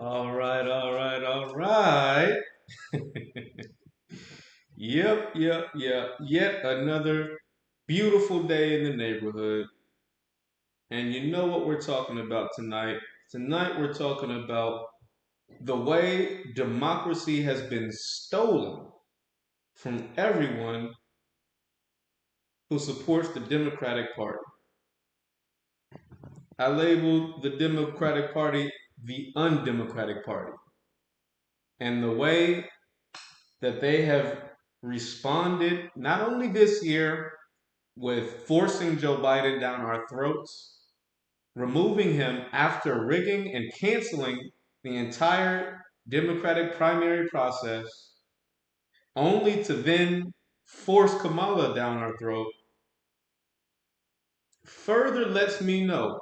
All right, all right, all right. Yep. Yet another beautiful day in the neighborhood. And you know what we're talking about tonight? Tonight we're talking about the way democracy has been stolen from everyone who supports the Democratic Party. I labeled the Democratic Party the undemocratic party. And the way that they have responded, not only this year, with forcing Joe Biden down our throats, removing him after rigging and canceling the entire Democratic primary process, only to then force Kamala down our throat, further lets me know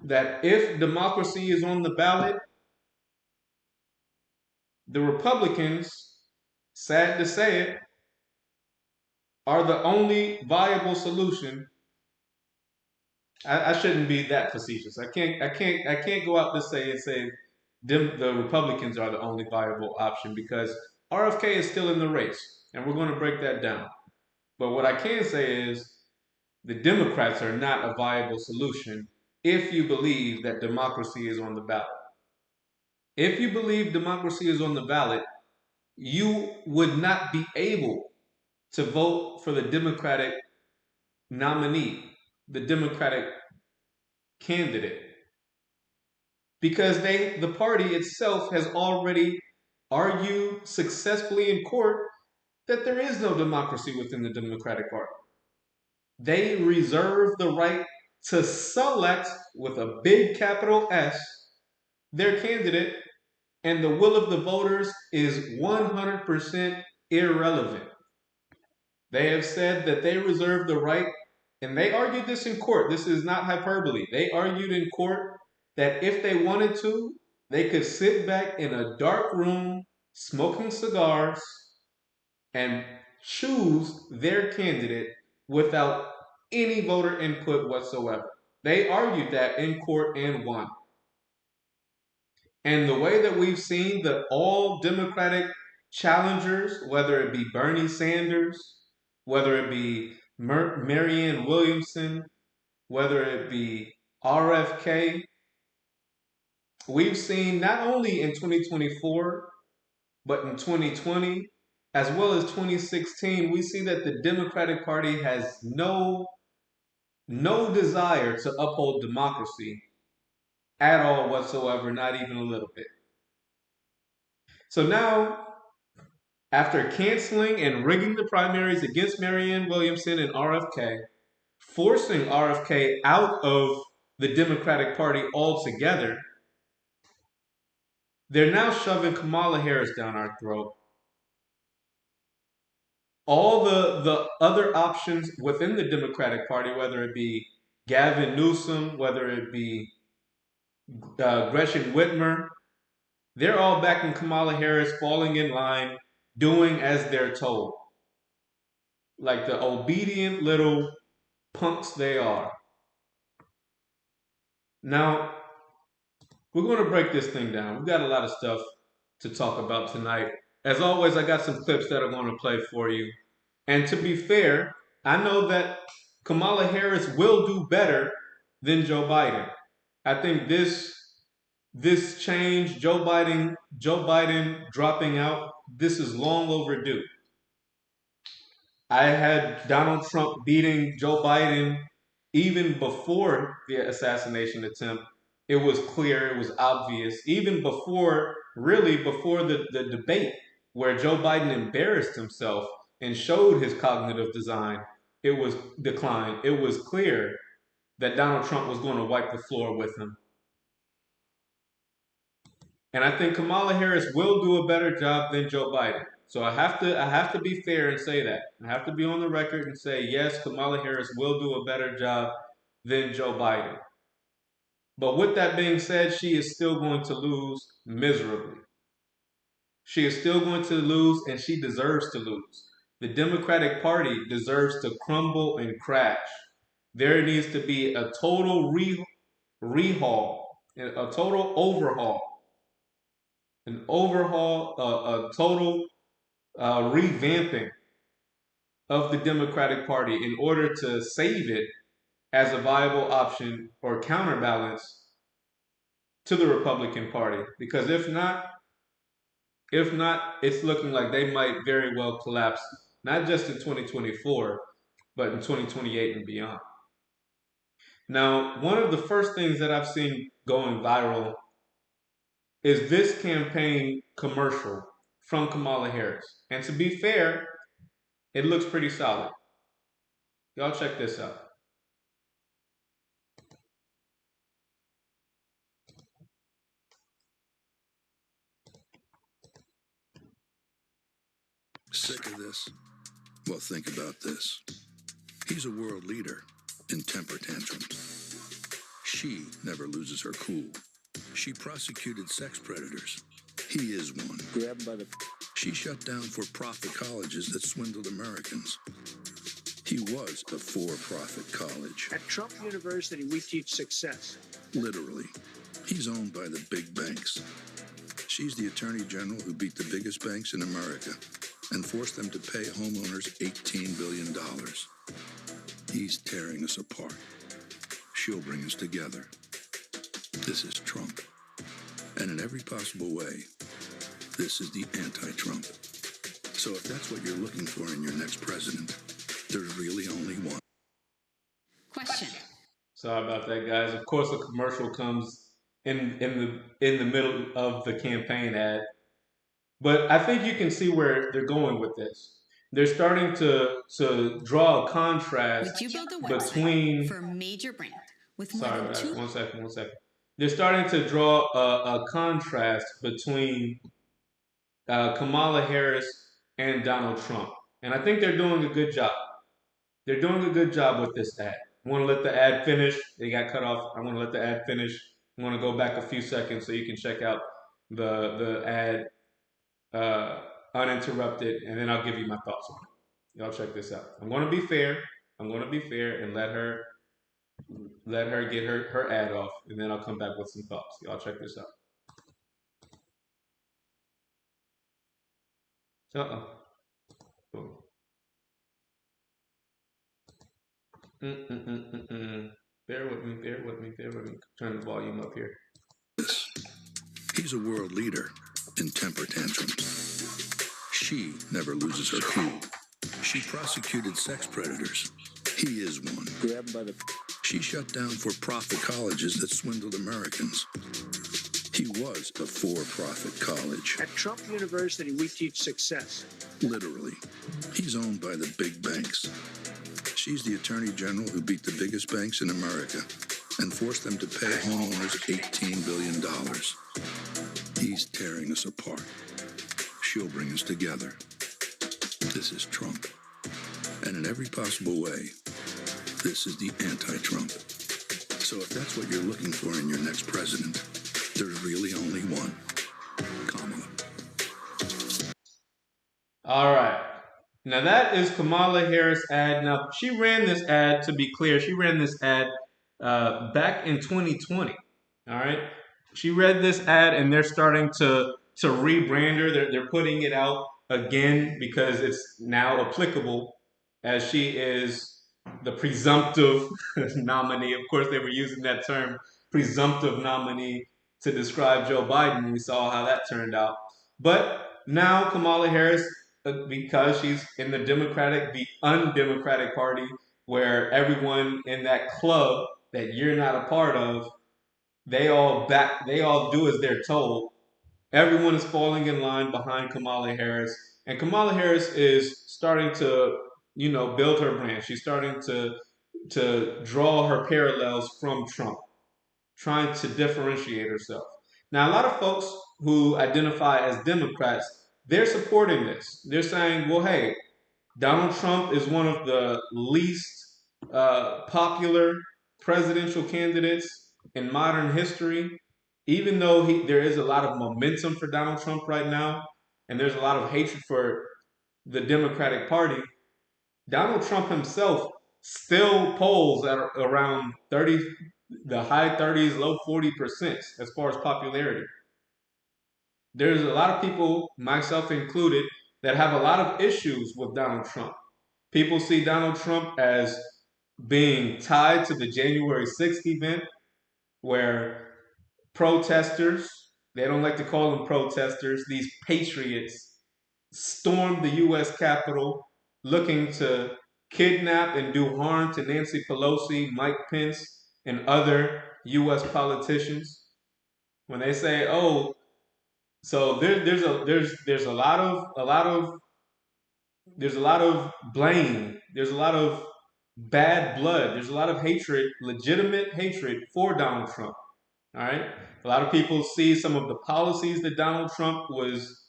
that if democracy is on the ballot, the Republicans, sad to say it, are the only viable solution. I shouldn't be that facetious. I can't go out this say and say the Republicans are the only viable option because RFK is still in the race, and we're going to break that down. But what I can say is the Democrats are not a viable solution if you believe that democracy is on the ballot. If you believe democracy is on the ballot, you would not be able to vote for the Democratic nominee, the Democratic candidate, because the party itself has already argued successfully in court that there is no democracy within the Democratic Party. They reserve the right to select with a big capital S their candidate, and the will of the voters is 100% irrelevant. They have said that they reserve the right, and they argued this in court. This is not hyperbole. They argued in court that if they wanted to, they could sit back in a dark room smoking cigars and choose their candidate without any voter input whatsoever. They argued that in court and won. And the way that we've seen the all Democratic challengers, whether it be Bernie Sanders, whether it be Marianne Williamson, whether it be RFK, we've seen not only in 2024, but in 2020, as well as 2016, we see that the Democratic Party has no desire to uphold democracy at all whatsoever, not even a little bit. So now, after canceling and rigging the primaries against Marianne Williamson and RFK, forcing RFK out of the Democratic Party altogether, they're now shoving Kamala Harris down our throat. All the other options within the Democratic Party, whether it be Gavin Newsom, whether it be Gretchen Whitmer, they're all backing Kamala Harris, falling in line, doing as they're told, like the obedient little punks they are. Now, we're going to break this thing down. We've got a lot of stuff to talk about tonight. As always, I got some clips that I'm going to play for you. And to be fair, I know that Kamala Harris will do better than Joe Biden. I think this change, Joe Biden dropping out, this is long overdue. I had Donald Trump beating Joe Biden even before the assassination attempt. It was clear, it was obvious, even before, really before the debate where Joe Biden embarrassed himself and showed his cognitive decline. It was clear that Donald Trump was going to wipe the floor with him. And I think Kamala Harris will do a better job than Joe Biden. So I have to be fair and say that. I have to be on the record and say yes, Kamala Harris will do a better job than Joe Biden. But with that being said, she is still going to lose miserably. She is still going to lose, and she deserves to lose. The Democratic Party deserves to crumble and crash. There needs to be a total rehaul, a total overhaul an overhaul, a total revamping of the Democratic Party in order to save it as a viable option or counterbalance to the Republican Party. Because if not, it's looking like they might very well collapse, not just in 2024, but in 2028 and beyond. Now, one of the first things that I've seen going viral is this campaign commercial from Kamala Harris. And to be fair, it looks pretty solid. Y'all check this out. Sick of this? Well, think about this. He's a world leader in temper tantrums. She never loses her cool. She prosecuted sex predators. He is one. Grabbed by the... She shut down for-profit colleges that swindled Americans. He was a for-profit college. At Trump University, we teach success. Literally. He's owned by the big banks. She's the attorney general who beat the biggest banks in America and forced them to pay homeowners $18 billion. He's tearing us apart. She'll bring us together. This is Trump. And in every possible way, this is the anti-Trump. So if that's what you're looking for in your next president, there's really only one. Question. Sorry about that, guys. Of course, the commercial comes in the middle of the campaign ad. But I think you can see where they're going with this. They're starting to draw a contrast Would you build a website between for a major brand with more sorry, than two? one second. They're starting to draw a contrast between Kamala Harris and Donald Trump, and I think they're doing a good job. They're doing a good job with this ad. I want to let the ad finish. They got cut off. I want to let the ad finish. I want to go back a few seconds so you can check out the ad uninterrupted, and then I'll give you my thoughts on it. Y'all check this out. I'm going to be fair. I'm going to be fair and let her get her ad off, and then I'll come back with some thoughts. Y'all check this out. Boom. Bear with me. Turn the volume up here. He's a world leader in temper tantrums. She never loses her cool. She prosecuted sex predators. He is one. Grabbed by the... She shut down for-profit colleges that swindled Americans. He was a for-profit college. At Trump University, we teach success. Literally. He's owned by the big banks. She's the attorney general who beat the biggest banks in America and forced them to pay homeowners $18 billion. He's tearing us apart. She'll bring us together. This is Trump. And in every possible way, this is the anti-Trump. So if that's what you're looking for in your next president, there's really only one. Kamala. All right. Now that is Kamala Harris' ad. Now she ran this ad, to be clear, she ran this ad back in 2020. All right. She read this ad and they're starting to rebrand her. They're putting it out again because it's now applicable as she is the presumptive nominee. Of course, they were using that term, presumptive nominee, to describe Joe Biden. We saw how that turned out. But now Kamala Harris, because she's in the undemocratic party, where everyone in that club that you're not a part of, they all do as they're told. Everyone is falling in line behind Kamala Harris, and Kamala Harris is starting to, build her brand. She's starting to draw her parallels from Trump, trying to differentiate herself. Now, a lot of folks who identify as Democrats, they're supporting this. They're saying, well, hey, Donald Trump is one of the least popular presidential candidates in modern history. Even though there is a lot of momentum for Donald Trump right now, and there's a lot of hatred for the Democratic Party, Donald Trump himself still polls at around the high 30s, low 40% as far as popularity. there's a lot of people, myself included, that have a lot of issues with Donald Trump. People see Donald Trump as being tied to the January 6th event, where protesters, they don't like to call them protesters, these patriots stormed the U.S. Capitol looking to kidnap and do harm to Nancy Pelosi, Mike Pence, and other U.S. politicians. When they say, "Oh, so there's a lot of blame, there's a lot of bad blood, there's a lot of hatred, legitimate hatred for Donald Trump." All right, a lot of people see some of the policies that Donald Trump was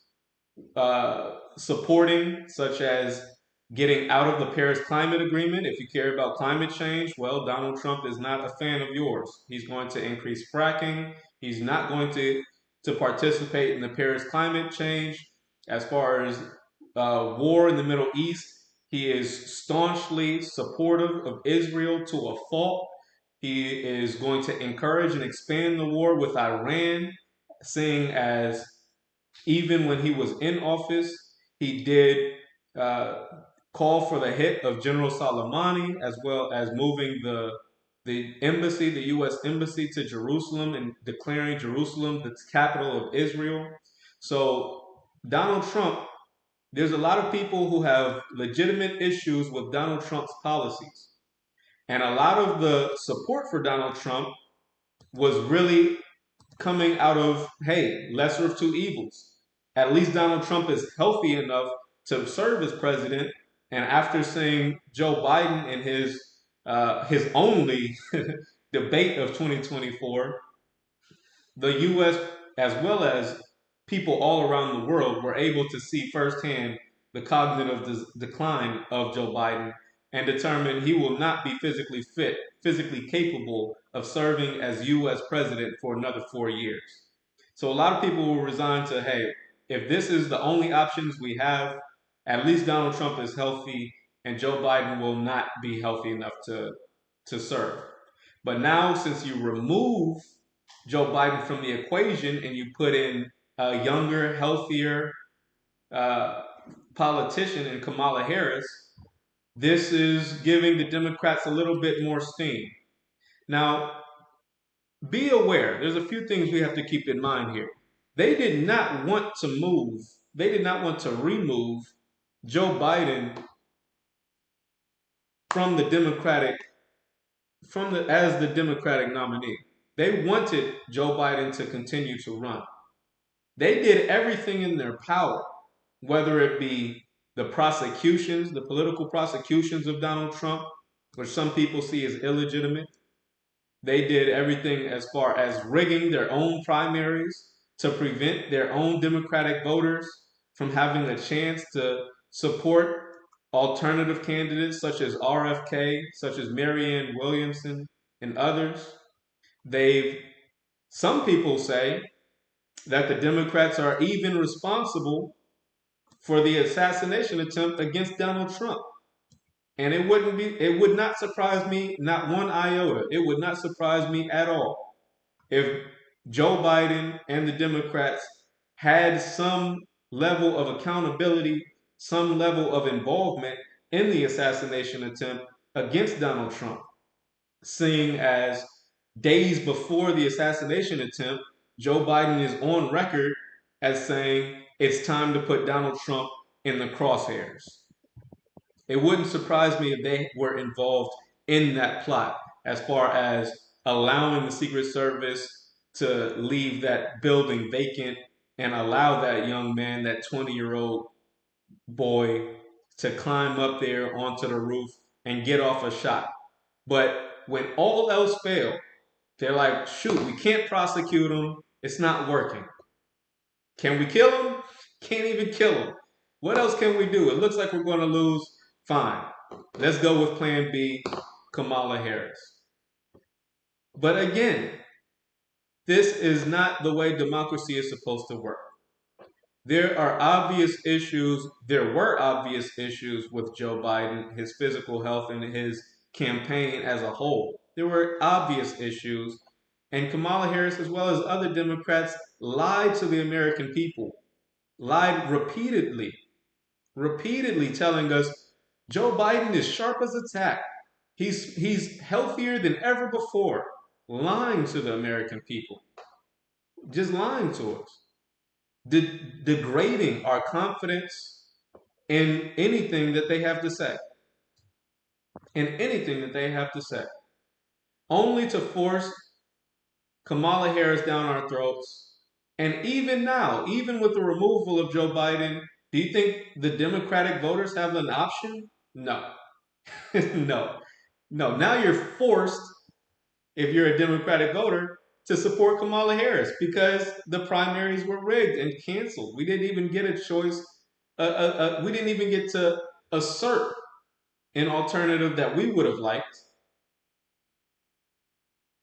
supporting, such as getting out of the Paris Climate Agreement. If you care about climate change, well, Donald Trump is not a fan of yours. He's going to increase fracking. He's not going to participate in the Paris climate change. As far as war in the Middle East, he is staunchly supportive of Israel to a fault. He is going to encourage and expand the war with Iran, seeing as even when he was in office, he did uh, call for the hit of General Soleimani, as well as moving the embassy, the U.S. embassy, to Jerusalem and declaring Jerusalem the capital of Israel. So Donald Trump, there's a lot of people who have legitimate issues with Donald Trump's policies, and a lot of the support for Donald Trump was really coming out of, hey, lesser of two evils. At least Donald Trump is healthy enough to serve as president. And after seeing Joe Biden in his only debate of 2024, the U.S. as well as people all around the world were able to see firsthand the cognitive decline of Joe Biden and determine he will not be physically fit, physically capable of serving as U.S. president for another 4 years. So a lot of people will resign to, hey, if this is the only options we have, at least Donald Trump is healthy and Joe Biden will not be healthy enough to serve. But now, since you remove Joe Biden from the equation and you put in a younger, healthier uh, politician in Kamala Harris, this is giving the Democrats a little bit more steam. Now, be aware, there's a few things we have to keep in mind here. They did not want to move, they did not want to remove Joe Biden from the Democratic, as the Democratic nominee. They wanted Joe Biden to continue to run. They did everything in their power, whether it be the prosecutions, the political prosecutions of Donald Trump, which some people see as illegitimate. They did everything as far as rigging their own primaries to prevent their own Democratic voters from having a chance to support alternative candidates such as RFK, such as Marianne Williamson, and others. They've, some people say that the Democrats are even responsible for the assassination attempt against Donald Trump. And it would not surprise me, not one iota. It would not surprise me at all if Joe Biden and the Democrats had some level of accountability, some level of involvement in the assassination attempt against Donald Trump, seeing as days before the assassination attempt, Joe Biden is on record as saying it's time to put Donald Trump in the crosshairs. It wouldn't surprise me if they were involved in that plot as far as allowing the Secret Service to leave that building vacant and allow that young man, that 20-year-old boy, to climb up there onto the roof and get off a shot. But when all else failed, they're like, shoot, we can't prosecute him. It's not working. Can we kill him? Can't even kill him. What else can we do? It looks like we're going to lose. Fine. Let's go with plan B, Kamala Harris. But again, this is not the way democracy is supposed to work. There were obvious issues with Joe Biden, his physical health, and his campaign as a whole. There were obvious issues. And Kamala Harris, as well as other Democrats, lied to the American people, lied repeatedly telling us Joe Biden is sharp as a tack. He's healthier than ever before, lying to the American people, just lying to us, degrading our confidence in anything that they have to say, only to force Kamala Harris down our throats. And even now, even with the removal of Joe Biden, do you think the Democratic voters have an option? No. No. No. Now you're forced, if you're a Democratic voter, to support Kamala Harris because the primaries were rigged and canceled. We didn't even get a choice. We didn't even get to assert an alternative that we would have liked.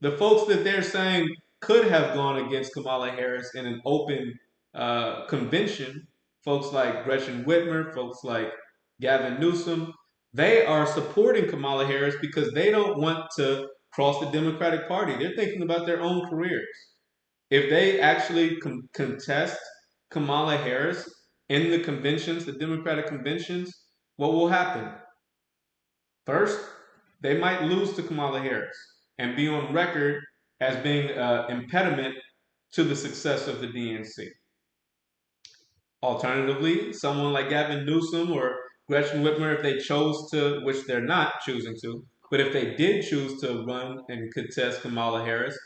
The folks that they're saying could have gone against Kamala Harris in an open convention, folks like Gretchen Whitmer, folks like Gavin Newsom, they are supporting Kamala Harris because they don't want to cross the Democratic Party. They're thinking about their own careers. If they actually contest Kamala Harris in the conventions, the Democratic conventions, what will happen? First, they might lose to Kamala Harris and be on record as being an impediment to the success of the DNC. Alternatively, someone like Gavin Newsom or Gretchen Whitmer, if they chose to, which they're not choosing to, but if they did choose to run and contest Kamala Harris,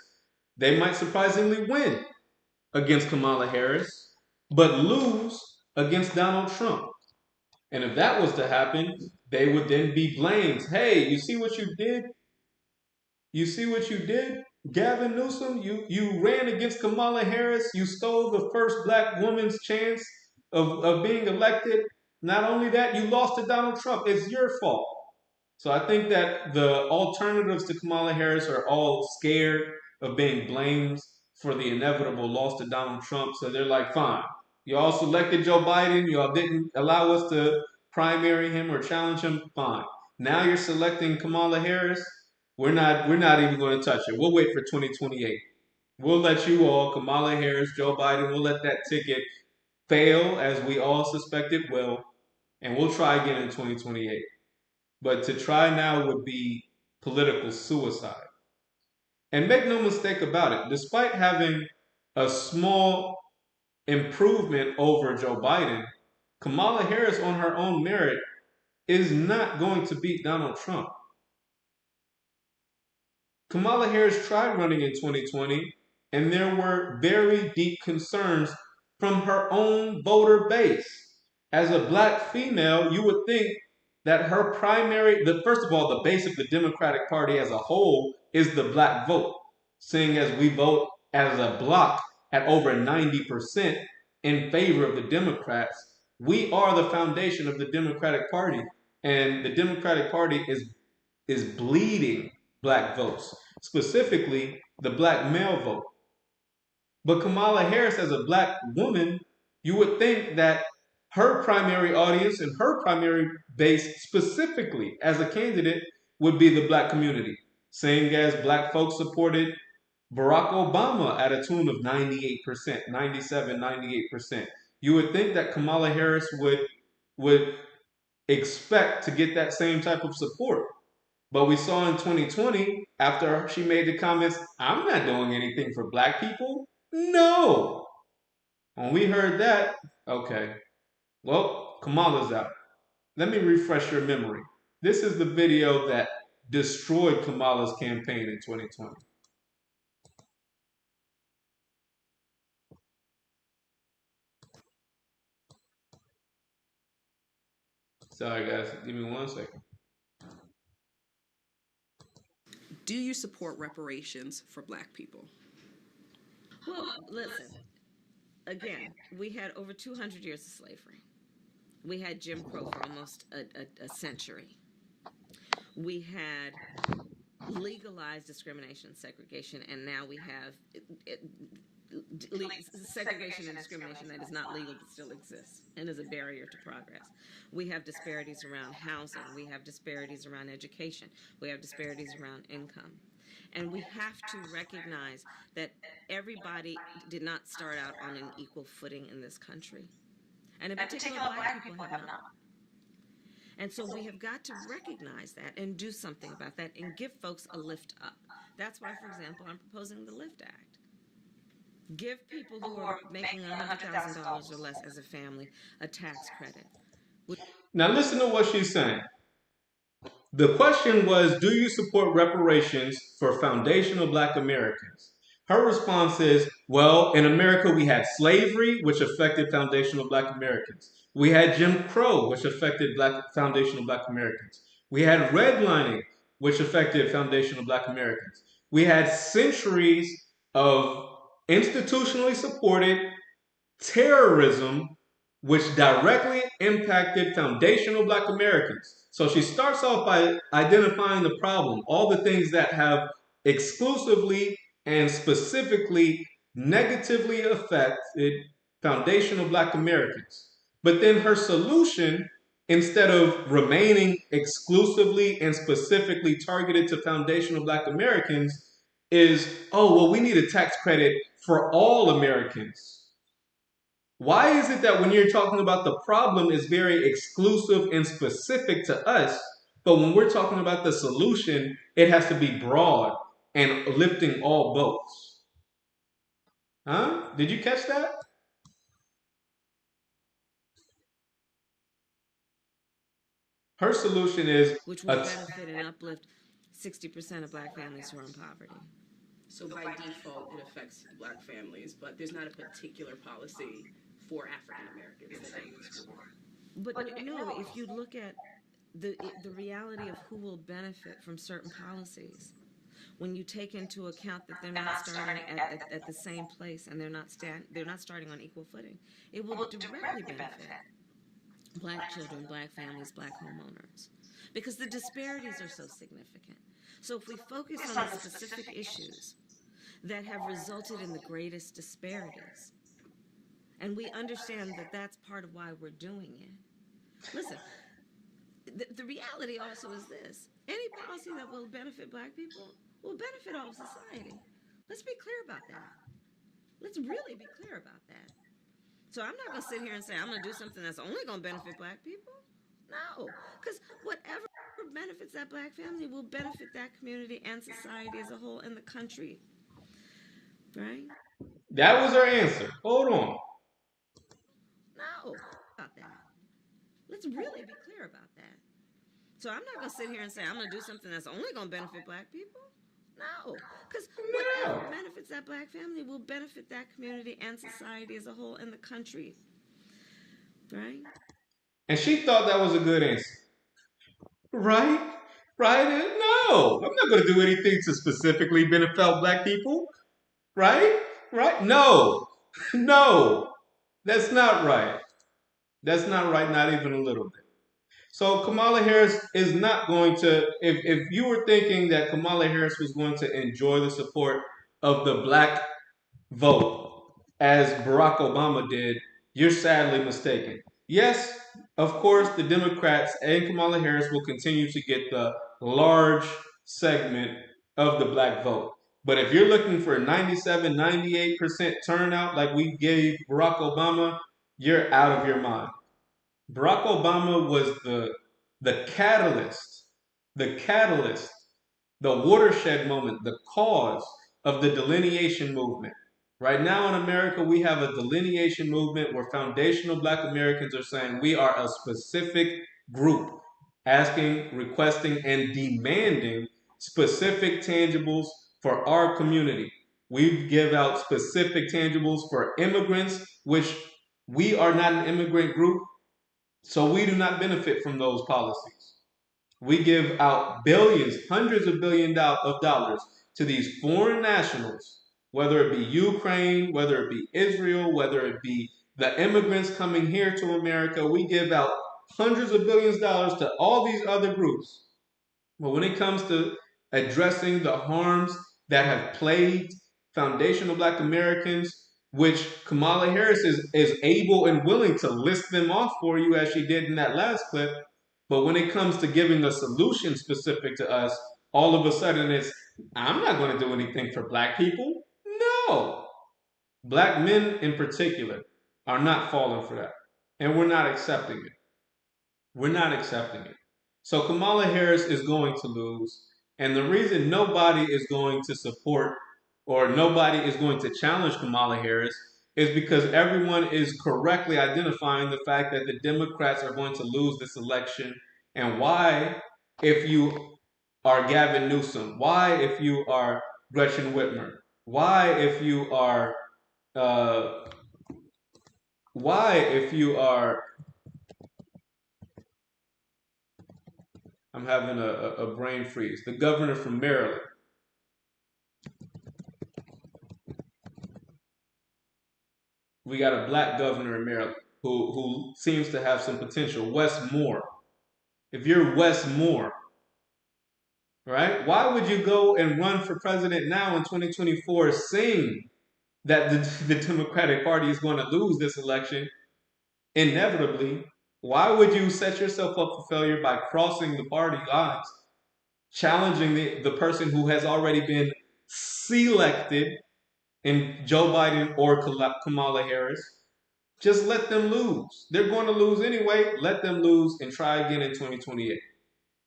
they might surprisingly win against Kamala Harris, but lose against Donald Trump. And if that was to happen, they would then be blamed. Hey, you see what you did? You see what you did? Gavin Newsom, you ran against Kamala Harris. You stole the first black woman's chance of being elected. Not only that, you lost to Donald Trump. It's your fault. So I think that the alternatives to Kamala Harris are all scared of being blamed for the inevitable loss to Donald Trump. So they're like, fine, y'all selected Joe Biden. Y'all didn't allow us to primary him or challenge him. Fine. Now you're selecting Kamala Harris. We're not even going to touch it. We'll wait for 2028. We'll let you all, Kamala Harris, Joe Biden, we'll let that ticket fail as we all suspect it will, and we'll try again in 2028. But to try now would be political suicide. And make no mistake about it, despite having a small improvement over Joe Biden, Kamala Harris on her own merit is not going to beat Donald Trump. Kamala Harris tried running in 2020, and there were very deep concerns from her own voter base. As a black female, you would think that her primary, first of all, the base of the Democratic Party as a whole is the black vote, seeing as we vote as a bloc at over 90% in favor of the Democrats. We are the foundation of the Democratic Party, and the Democratic Party is bleeding black votes, specifically the black male vote. But Kamala Harris, as a black woman, you would think that her primary audience and her primary base, specifically as a candidate, would be the black community, seeing as black folks supported Barack Obama at a tune of 98%, 97, 98%. You would think that Kamala Harris would expect to get that same type of support. But we saw in 2020, after she made the comments, I'm not doing anything for black people. No. When we heard that, okay, well, Kamala's out. Let me refresh your memory. This is the video that destroyed Kamala's campaign in 2020. Sorry, guys. Give me 1 second. Do you support reparations for black people? Well, listen, again, we had over 200 years of slavery. We had Jim Crow for almost a century. We had legalized discrimination, segregation, and now we have segregation and discrimination that is not legal but still exists and is a barrier to progress. We have disparities around housing. We have disparities around education. We have disparities around income. And we have to recognize that everybody did not start out on an equal footing in this country. And in particular, black people have not. And so we have got to recognize that and do something about that and give folks a lift up. That's why, for example, I'm proposing the Lift Act. Give people who are making $100,000 or less as a family a tax credit. Now listen to what she's saying. The question was, do you support reparations for foundational black Americans? Her response is, well, in America we had slavery, which affected foundational black Americans. We had Jim Crow, which affected foundational black Americans. We had redlining, which affected foundational black Americans. We had centuries of institutionally supported terrorism, which directly impacted foundational black Americans. So she starts off by identifying the problem, all the things that have exclusively and specifically negatively affected foundational black Americans. But then her solution, instead of remaining exclusively and specifically targeted to foundational black Americans, is, oh, well, we need a tax credit for all Americans. Why is it that when you're talking about the problem is very exclusive and specific to us, but when we're talking about the solution, it has to be broad and lifting all boats? Huh? Did you catch that? Her solution is which will benefit and uplift 60% of black families who are in poverty. So by default, it affects black families, but there's not a particular policy for African Americans that goes for. But no, if you look at the reality of who will benefit from certain policies, when you take into account that they're not starting at the same place and they're not starting on equal footing, it will directly benefit black children, black families, black homeowners, because the disparities are so significant. So if we focus on the specific issues that have resulted in the greatest disparities, and we understand that that's part of why we're doing it. Listen, the reality also is this: any policy that will benefit black people will benefit all of society. Let's be clear about that. Let's really be clear about that. So I'm not going to sit here and say I'm going to do something that's only going to benefit black people. No, because whatever benefits that black family will benefit that community and society as a whole and the country. Right? That was her answer. Hold on. No, about that. Let's really be clear about that. So I'm not going to sit here and say I'm going to do something that's only going to benefit black people. No, because whatever benefits that black family will benefit that community and society as a whole and the country. Right? And she thought that was a good answer. Right? Right? No, I'm not going to do anything to specifically benefit black people. Right? Right? No. No. That's not right. That's not right, not even a little bit. So Kamala Harris is not going to, if you were thinking that Kamala Harris was going to enjoy the support of the black vote as Barack Obama did, you're sadly mistaken. Yes, of course, the Democrats and Kamala Harris will continue to get the large segment of the black vote. But if you're looking for 97, 98% turnout like we gave Barack Obama, you're out of your mind. Barack Obama was the catalyst, the catalyst, the watershed moment, the cause of the delineation movement. Right now in America, we have a delineation movement where foundational black Americans are saying we are a specific group, asking, requesting, and demanding specific tangibles for our community. We give out specific tangibles for immigrants, which we are not an immigrant group, so we do not benefit from those policies. We give out billions, hundreds of billions of dollars to these foreign nationals, whether it be Ukraine, whether it be Israel, whether it be the immigrants coming here to America. We give out hundreds of billions of dollars to all these other groups. But when it comes to addressing the harms that have plagued foundational black Americans, which Kamala Harris is able and willing to list them off for you as she did in that last clip. But when it comes to giving a solution specific to us, all of a sudden it's I'm not going to do anything for black people. No. Black men in particular are not falling for that. And we're not accepting it. We're not accepting it. So Kamala Harris is going to lose. And the reason nobody is going to support or nobody is going to challenge Kamala Harris is because everyone is correctly identifying the fact that the Democrats are going to lose this election. And why, if you are Gavin Newsom, why, if you are Gretchen Whitmer, why, if you are, uh, why, if you are, I'm having a brain freeze, the governor from Maryland. We got a black governor in Maryland who seems to have some potential. Wes Moore. If you're Wes Moore, right? Why would you go and run for president now in 2024, seeing that the Democratic Party is going to lose this election inevitably? Why would you set yourself up for failure by crossing the party lines, challenging the person who has already been selected in Joe Biden or Kamala Harris? Just let them lose. They're going to lose anyway. Let them lose and try again in 2028.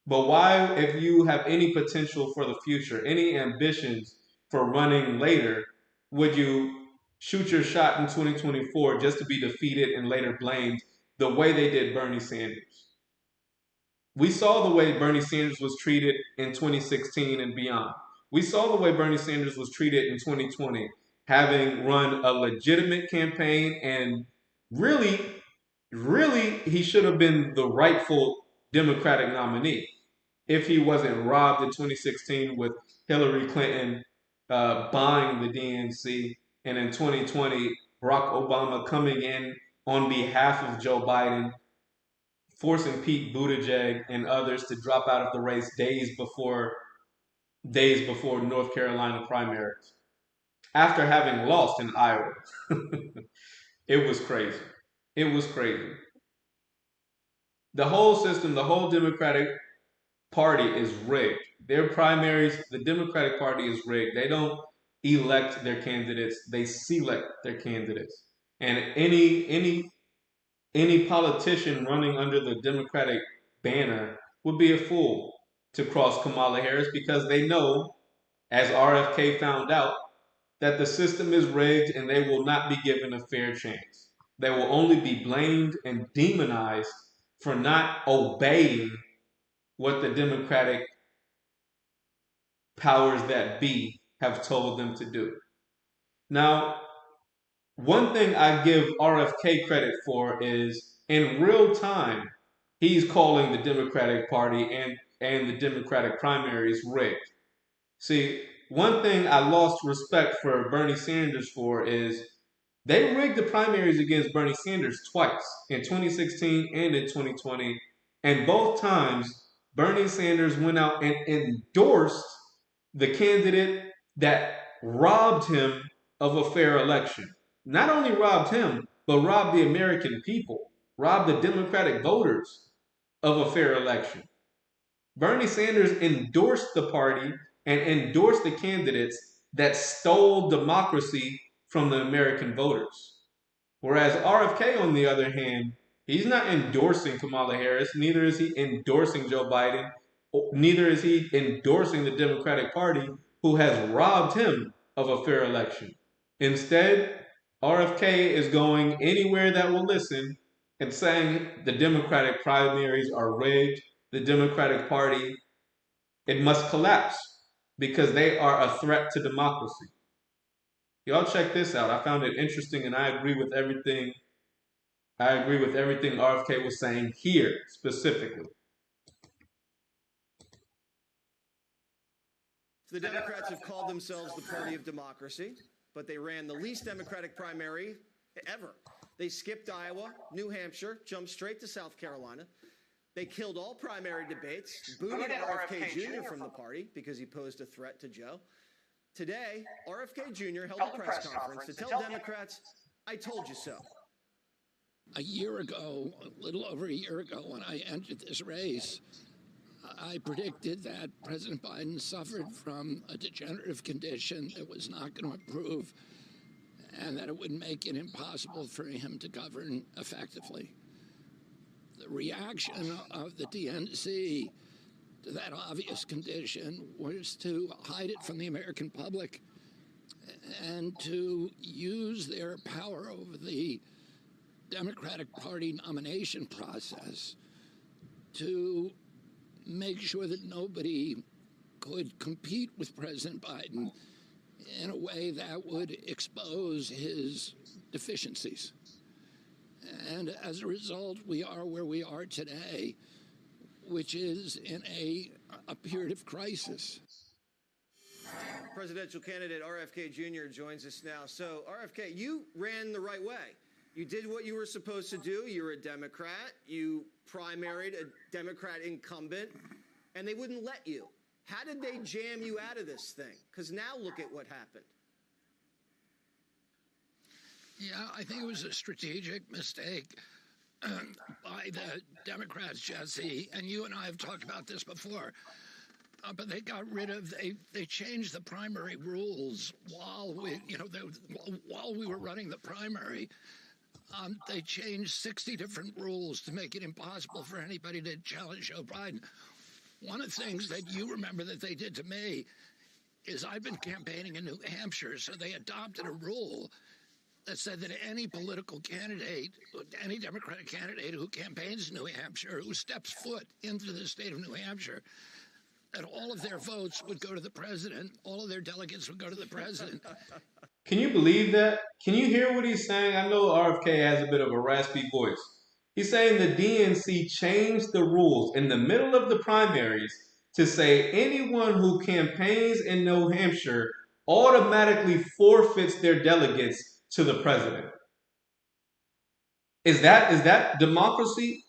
But why, if you have any potential for the future, any ambitions for running later, would you shoot your shot in 2024 just to be defeated and later blamed the way they did Bernie Sanders? We saw the way Bernie Sanders was treated in 2016 and beyond. We saw the way Bernie Sanders was treated in 2020, having run a legitimate campaign and really, really, he should have been the rightful Democratic nominee if he wasn't robbed in 2016 with Hillary Clinton buying the DNC, and in 2020, Barack Obama coming in on behalf of Joe Biden, forcing Pete Buttigieg and others to drop out of the race days before North Carolina primaries after having lost in Iowa. It was crazy. It was crazy. The whole system, the whole Democratic Party is rigged. Their primaries, the Democratic Party is rigged. They don't elect their candidates; they select their candidates. And any politician running under the Democratic banner would be a fool to cross Kamala Harris because they know, as RFK found out, that the system is rigged and they will not be given a fair chance. They will only be blamed and demonized for not obeying what the Democratic powers that be have told them to do. Now, one thing I give RFK credit for is in real time, he's calling the Democratic Party and the Democratic primaries rigged. See, one thing I lost respect for Bernie Sanders for is they rigged the primaries against Bernie Sanders twice, in 2016 and in 2020. And both times, Bernie Sanders went out and endorsed the candidate that robbed him of a fair election. Not only robbed him, but robbed the American people, robbed the Democratic voters of a fair election. Bernie Sanders endorsed the party and endorsed the candidates that stole democracy from the American voters. Whereas RFK, on the other hand, he's not endorsing Kamala Harris, neither is he endorsing Joe Biden, neither is he endorsing the Democratic Party, who has robbed him of a fair election. Instead, RFK is going anywhere that will listen and saying the Democratic primaries are rigged, the Democratic Party, it must collapse because they are a threat to democracy. Y'all check this out. I found it interesting and I agree with everything RFK was saying here specifically. The Democrats have called themselves the party of democracy, but they ran the least Democratic primary ever. They skipped Iowa, New Hampshire, jumped straight to South Carolina. They killed all primary debates, booted RFK Jr. from the party because he posed a threat to Joe. Today, RFK Jr. held a press conference to tell Democrats, "I told you so." A year ago, a little over a year ago, when I entered this race, I predicted that President Biden suffered from a degenerative condition that was not going to improve and that it would make it impossible for him to govern effectively. The reaction of the DNC to that obvious condition was to hide it from the American public and to use their power over the Democratic Party nomination process to make sure that nobody could compete with President Biden in a way that would expose his deficiencies. And as a result, we are where we are today, which is in a period of crisis. Presidential candidate RFK Jr. joins us now. So, RFK, you ran the right way. You did what you were supposed to do. You're a Democrat. You primaried a Democrat incumbent, and they wouldn't let you. How did they jam you out of this thing? Because now look at what happened. Yeah, I think it was a strategic mistake by the Democrats, Jesse, and you and I have talked about this before. But they got rid of, they changed the primary rules while we were running the primary. They changed 60 different rules to make it impossible for anybody to challenge Joe Biden. One of the things that you remember that they did to me is I've been campaigning in New Hampshire, so they adopted a rule that said that any political candidate, any Democratic candidate who campaigns in New Hampshire, who steps foot into the state of New Hampshire, that all of their votes would go to the president, all of their delegates would go to the president. Can you believe that? Can you hear what he's saying? I know RFK has a bit of a raspy voice. He's saying the DNC changed the rules in the middle of the primaries to say anyone who campaigns in New Hampshire automatically forfeits their delegates to the president. Is that democracy?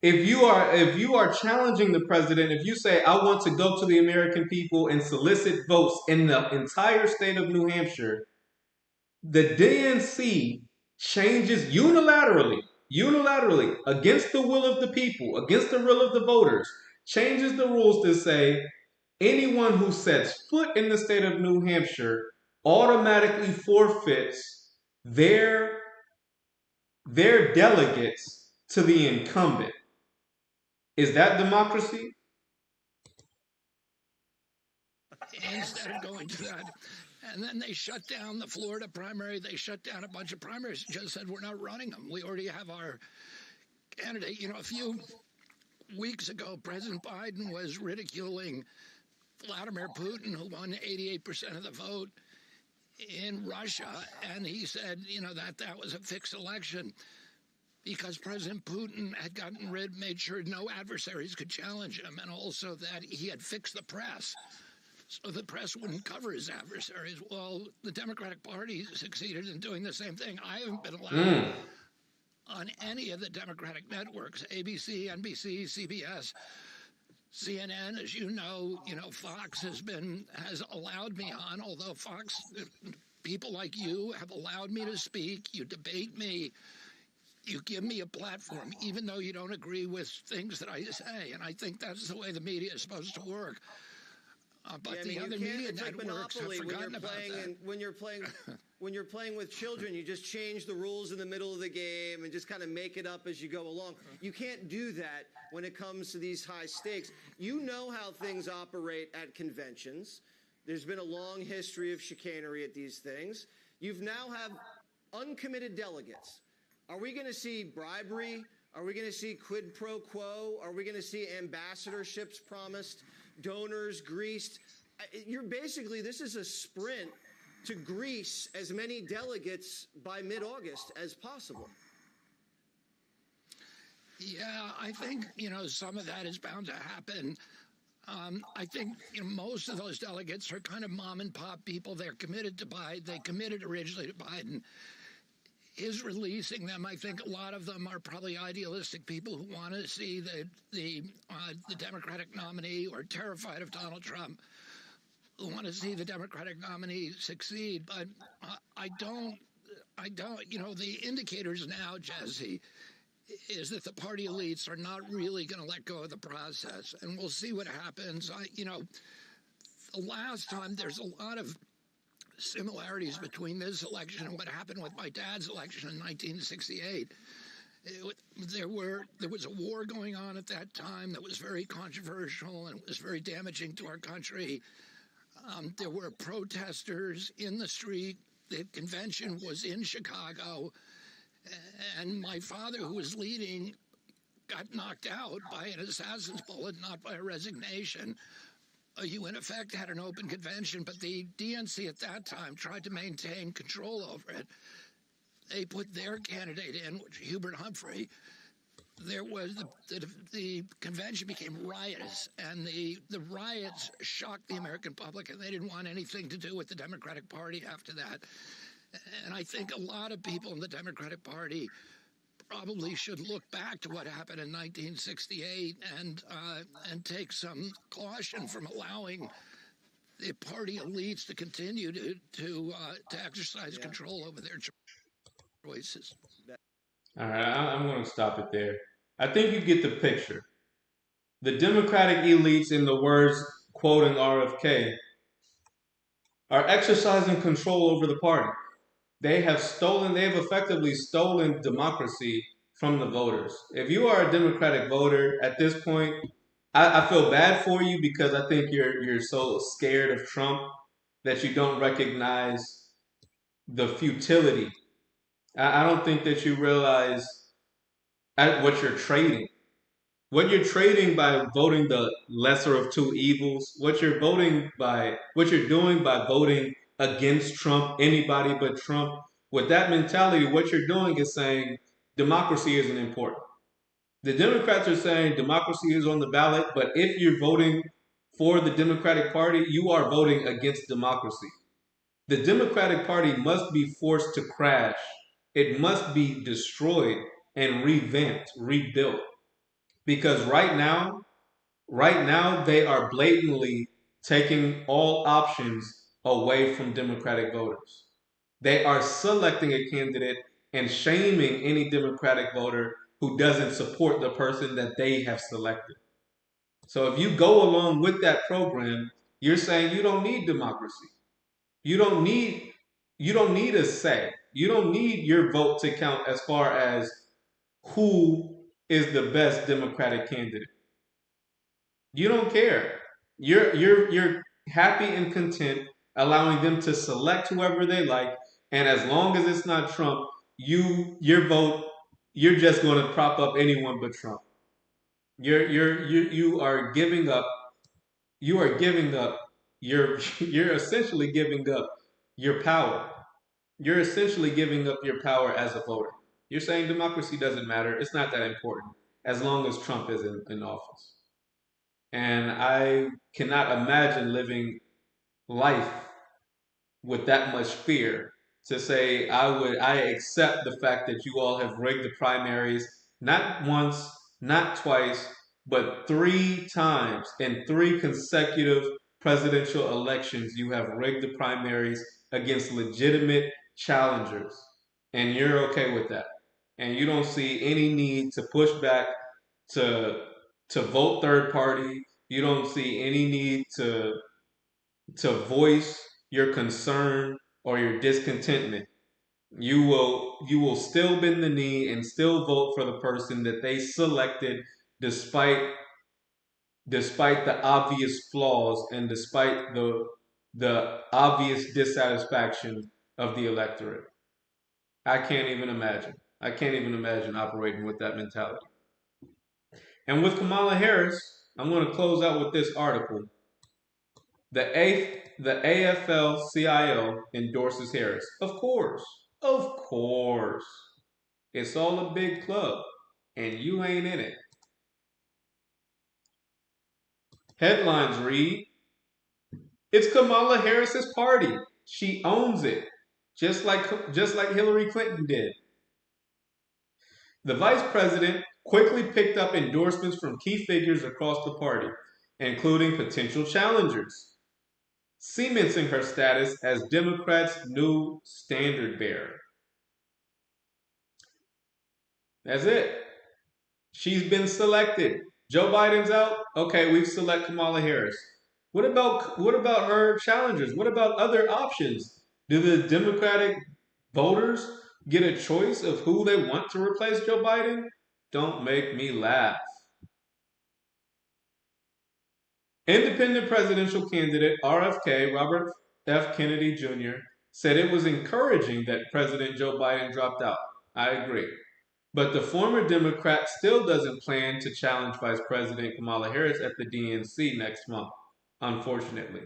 If you are challenging the president, if you say, I want to go to the American people and solicit votes in the entire state of New Hampshire, the DNC changes unilaterally, against the will of the people, against the will of the voters, changes the rules to say anyone who sets foot in the state of New Hampshire automatically forfeits their delegates to the incumbent. Is that democracy? Instead of going to that. And then they shut down the Florida primary. They shut down a bunch of primaries and just said, we're not running them. We already have our candidate. You know, a few weeks ago, President Biden was ridiculing Vladimir Putin, who won 88% of the vote in Russia. And he said, you know, that was a fixed election, because President Putin had made sure no adversaries could challenge him, and also that he had fixed the press so the press wouldn't cover his adversaries. Well, the Democratic Party succeeded in doing the same thing. I haven't been allowed on any of the Democratic networks, ABC, NBC, CBS, CNN, as you know, Fox has allowed me on, although Fox, people like you have allowed me to speak. You debate me. You give me a platform, even though you don't agree with things that I say. And I think that's the way the media is supposed to work. But the other media networks have forgotten about that. When you're playing with children, you just change the rules in the middle of the game and just kind of make it up as you go along. You can't do that when it comes to these high stakes. You know how things operate at conventions. There's been a long history of chicanery at these things. You've now have uncommitted delegates. Are we going to see bribery? Are we going to see quid pro quo? Are we going to see ambassadorships promised, donors greased? This is a sprint to grease as many delegates by mid-August as possible. Yeah, I think, some of that is bound to happen. I think most of those delegates are kind of mom and pop people. They're committed to Biden. They committed originally to Biden. Is releasing them. I think a lot of them are probably idealistic people who want to see the Democratic nominee, or terrified of Donald Trump, who want to see the Democratic nominee succeed. But I don't. The indicators now, Jesse, is that the party elites are not really going to let go of the process, and we'll see what happens. The last time, there's a lot of similarities between this election and what happened with my dad's election in 1968. There was a war going on at that time that was very controversial and was very damaging to our country. There were protesters in the street. The convention was in Chicago, and my father, who was leading, got knocked out by an assassin's bullet, not by a resignation. You, in effect, had an open convention, but the DNC at that time tried to maintain control over it. They put their candidate in, which Hubert Humphrey. There was the convention became riotous, and the riots shocked the American public, and they didn't want anything to do with the Democratic Party after that. And I think a lot of people in the Democratic Party probably should look back to what happened in 1968 and take some caution from allowing the party elites to continue to exercise control over their choices. All right, I'm going to stop it there. I think you get the picture. The Democratic elites, in the words quoting RFK, are exercising control over the party. They've effectively stolen democracy from the voters. If you are a Democratic voter at this point, I feel bad for you because I think you're so scared of Trump that you don't recognize the futility. I don't think that you realize what you're trading. What you're trading by voting the lesser of two evils, what you're doing by voting against Trump, anybody but Trump, with that mentality, what you're doing is saying democracy isn't important. The Democrats are saying democracy is on the ballot, but if you're voting for the Democratic Party, you are voting against democracy. The Democratic Party must be forced to crash. It must be destroyed and revamped, rebuilt. Because right now they are blatantly taking all options away from Democratic voters. They are selecting a candidate and shaming any Democratic voter who doesn't support the person that they have selected. So if you go along with that program, you're saying you don't need democracy. You don't need a say. You don't need your vote to count as far as who is the best Democratic candidate. You don't care. You're happy and content allowing them to select whoever they like, and as long as it's not Trump, your vote, you're just going to prop up anyone but Trump. You are giving up. You are giving up. You're essentially giving up your power. You're essentially giving up your power as a voter. You're saying democracy doesn't matter. It's not that important as long as Trump is in office. And I cannot imagine living life with that much fear to say I accept the fact that you all have rigged the primaries not once, not twice, but 3 times in 3 consecutive presidential elections. You have rigged the primaries against legitimate challengers, and you're okay with that. And you don't see any need to push back to vote third party. You don't see any need to voice your concern or your discontentment. You will still bend the knee and still vote for the person that they selected despite the obvious flaws and despite the obvious dissatisfaction of the electorate. I can't even imagine. I can't even imagine operating with that mentality. And with Kamala Harris, I'm going to close out with this article. The AFL-CIO endorses Harris. Of course. Of course. It's all a big club, and you ain't in it. Headlines read, it's Kamala Harris's party. She owns it, just like Hillary Clinton did. The vice president quickly picked up endorsements from key figures across the party, including potential challengers, cementing her status as Democrats' new standard bearer. That's it. She's been selected. Joe Biden's out. Okay, we've select Kamala Harris. What about her challengers? What about other options? Do the Democratic voters get a choice of who they want to replace Joe Biden? Don't make me laugh. Independent presidential candidate RFK, Robert F. Kennedy Jr., said it was encouraging that President Joe Biden dropped out. I agree. But the former Democrat still doesn't plan to challenge Vice President Kamala Harris at the DNC next month, unfortunately.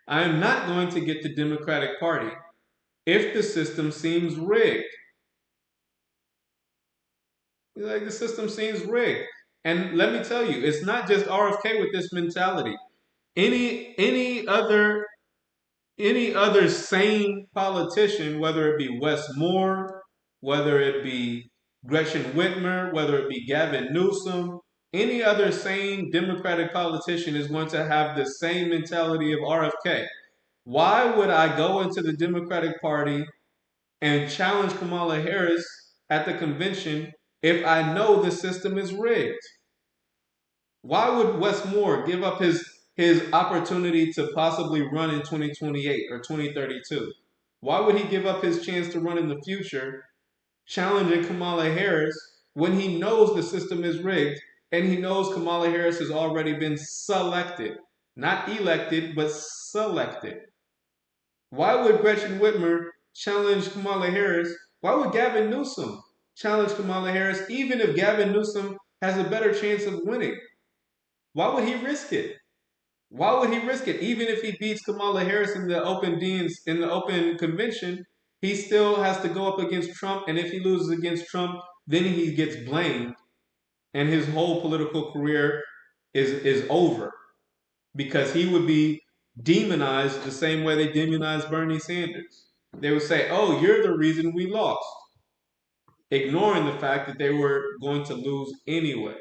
I am not going to get the Democratic Party if the system seems rigged. Like the system seems rigged. And let me tell you, it's not just RFK with this mentality. Any other sane politician, whether it be Wes Moore, whether it be Gretchen Whitmer, whether it be Gavin Newsom, any other sane Democratic politician is going to have the same mentality of RFK. Why would I go into the Democratic Party and challenge Kamala Harris at the convention if I know the system is rigged? Why would Wes Moore give up his opportunity to possibly run in 2028 or 2032? Why would he give up his chance to run in the future challenging Kamala Harris when he knows the system is rigged and he knows Kamala Harris has already been selected? Not elected, but selected. Why would Gretchen Whitmer challenge Kamala Harris? Why would Gavin Newsom challenge Kamala Harris even if Gavin Newsom has a better chance of winning? Why would he risk it? Why would he risk it? Even if he beats Kamala Harris in the open convention, he still has to go up against Trump. And if he loses against Trump, then he gets blamed, and his whole political career is over because he would be demonized the same way they demonized Bernie Sanders. They would say, "Oh, you're the reason we lost," ignoring the fact that they were going to lose anyway.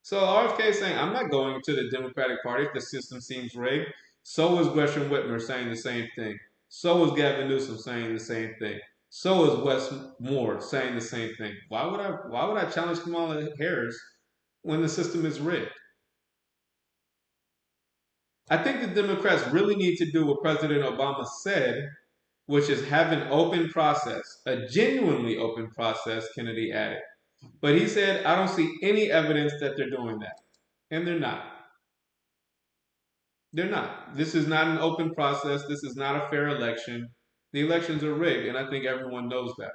So RFK is saying, I'm not going to the Democratic Party if the system seems rigged. So is Gretchen Whitmer saying the same thing. So is Gavin Newsom saying the same thing. So is Wes Moore saying the same thing. Why would I challenge Kamala Harris when the system is rigged? I think the Democrats really need to do what President Obama said, which is have an open process, a genuinely open process, Kennedy added. But he said, I don't see any evidence that they're doing that. And they're not. They're not. This is not an open process. This is not a fair election. The elections are rigged, and I think everyone knows that.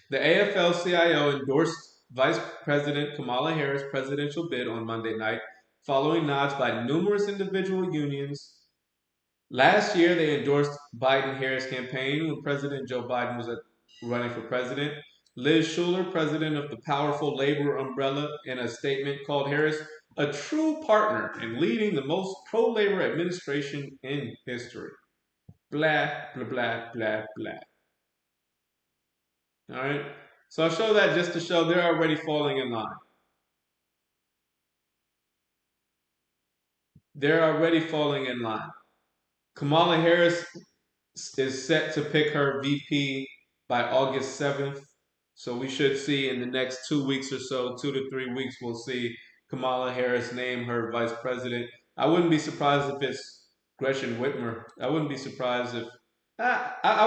The AFL-CIO endorsed Vice President Kamala Harris' presidential bid on Monday night, following nods by numerous individual unions. Last year, they endorsed Biden-Harris campaign when President Joe Biden was running for president. Liz Schuler, president of the powerful labor umbrella, in a statement called Harris a true partner in leading the most pro-labor administration in history. Blah, blah, blah, blah, blah. All right? So I'll show that just to show they're already falling in line. They're already falling in line. Kamala Harris is set to pick her VP by August 7th. So we should see in the next 2 weeks or so, 2 to 3 weeks, we'll see Kamala Harris name her vice president. I wouldn't be surprised if it's Gretchen Whitmer. I wouldn't be surprised if. I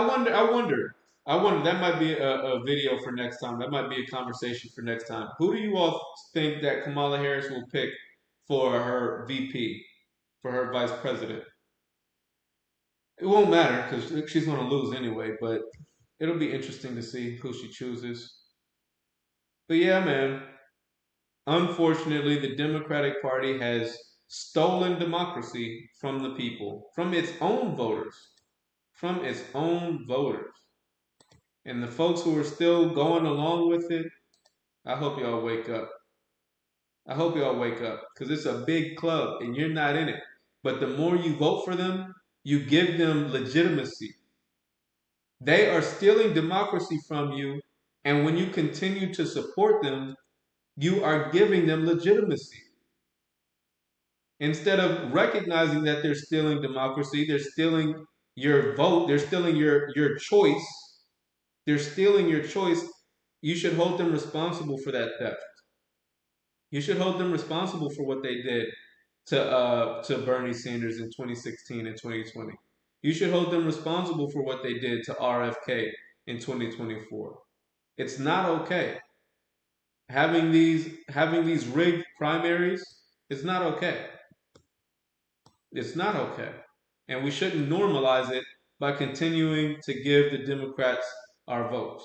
wonder. That might be a video for next time. That might be a conversation for next time. Who do you all think that Kamala Harris will pick for her VP, for her vice president? It won't matter because she's going to lose anyway, but it'll be interesting to see who she chooses. But yeah, man, unfortunately, the Democratic Party has stolen democracy from the people, from its own voters, from its own voters. And the folks who are still going along with it, I hope y'all wake up. I hope y'all wake up because it's a big club and you're not in it. But the more you vote for them, you give them legitimacy. They are stealing democracy from you, and when you continue to support them, you are giving them legitimacy. Instead of recognizing that they're stealing democracy, they're stealing your vote, they're stealing your choice. They're stealing your choice you should hold them responsible for that theft. You should hold them responsible for what they did to Bernie Sanders in 2016 and 2020. You should hold them responsible for what they did to RFK in 2024. It's not okay. Having these rigged primaries is not okay. It's not okay. And we shouldn't normalize it by continuing to give the Democrats our votes.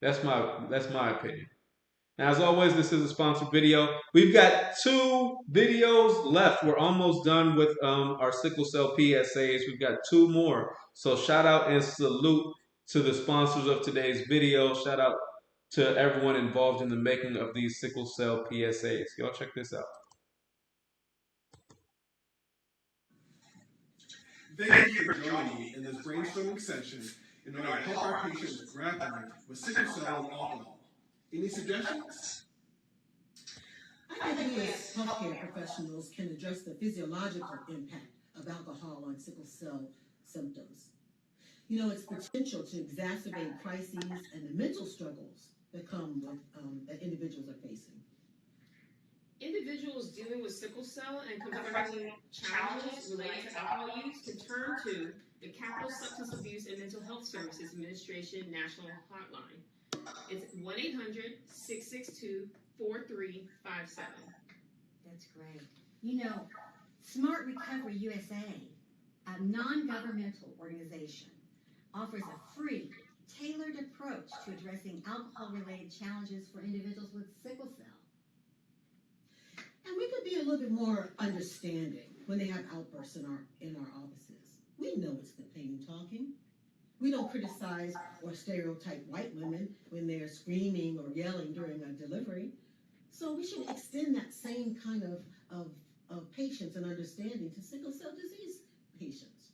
That's my opinion. Now, as always, this is a sponsored video. We've got 2 videos left. We're almost done with our sickle cell PSAs. We've got 2 more. So shout out and salute to the sponsors of today's video. Shout out to everyone involved in the making of these sickle cell PSAs. Y'all check this out. Thank you for joining me in this brainstorming session in order to help our patients grappling with sickle cell and alcohol. Any suggestions? I think we as healthcare professionals can address the physiological impact of alcohol on sickle cell symptoms. You know, its potential to exacerbate crises and the mental struggles that come with that individuals are facing. Individuals dealing with sickle cell and confronting challenges related to alcohol use can turn to the Capital Substance Abuse and Mental Health Services Administration National Hotline. It's 1-800-662-4357. That's great. You know, Smart Recovery USA, a non-governmental organization, offers a free, tailored approach to addressing alcohol-related challenges for individuals with sickle cell. And we could be a little bit more understanding when they have outbursts in our offices. We know it's the pain talking. We don't criticize or stereotype white women when they're screaming or yelling during a delivery. So we should extend that same kind of patience and understanding to sickle cell disease patients.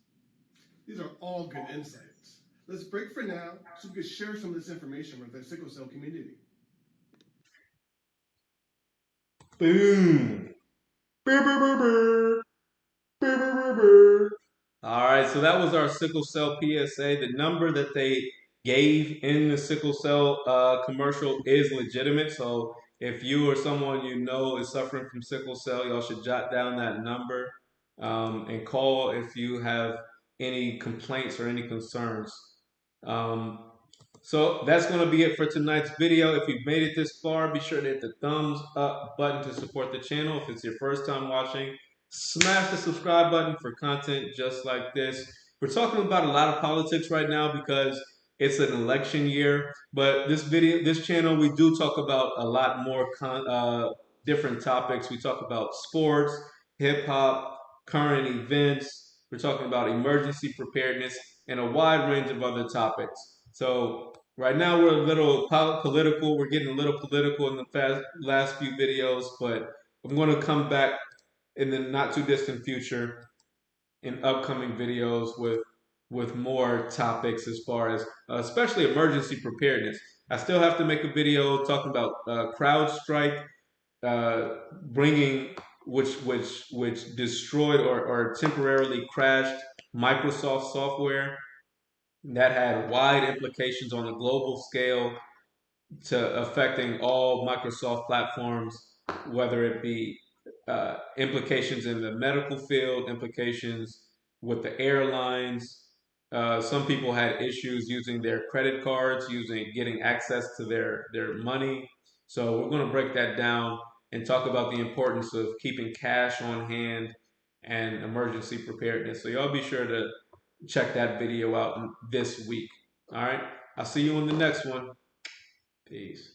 These are all good insights. Let's break for now so we can share some of this information with the sickle cell community. Boom. All right, so that was our sickle cell PSA. The number that they gave in the sickle cell commercial is legitimate. So if you or someone you know is suffering from sickle cell, y'all should jot down that number and call if you have any complaints or any concerns. So that's going to be it for tonight's video. If you've made it this far, be sure to hit the thumbs up button to support the channel. If it's your first time watching, smash the subscribe button for content just like this. We're talking about a lot of politics right now because it's an election year, but this channel, we do talk about a lot more different topics. We talk about sports, hip hop, current events. We're talking about emergency preparedness and a wide range of other topics. So right now we're a little political. We're getting a little political in the last few videos, but I'm going to come back in the not too distant future in upcoming videos with more topics as far as especially emergency preparedness. I still have to make a video talking about CrowdStrike bringing which destroyed or temporarily crashed Microsoft software that had wide implications on a global scale to affecting all Microsoft platforms, whether it be implications in the medical field, implications with the airlines. Some people had issues using their credit cards, getting access to their money. So we're going to break that down and talk about the importance of keeping cash on hand and emergency preparedness. So y'all be sure to check that video out this week. All right. I'll see you on the next one. Peace.